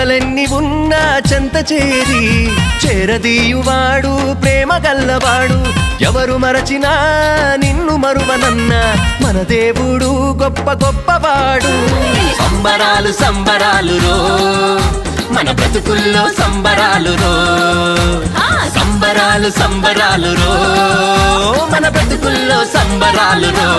బాధలెన్ని ఉన్నా చెంత చేరి చేరదీయువాడు ప్రేమ గల్లవాడు. ఎవరు మరచినా నిన్ను మరువనన్న మన దేవుడు గొప్ప గొప్పవాడు. సంబరాలు సంబరాలు రో మన బ్రతుకుల్లో సంబరాలు రో, సంబరాలు సంబరాలు రో మన బ్రతుకుల్లో సంబరాలు రో.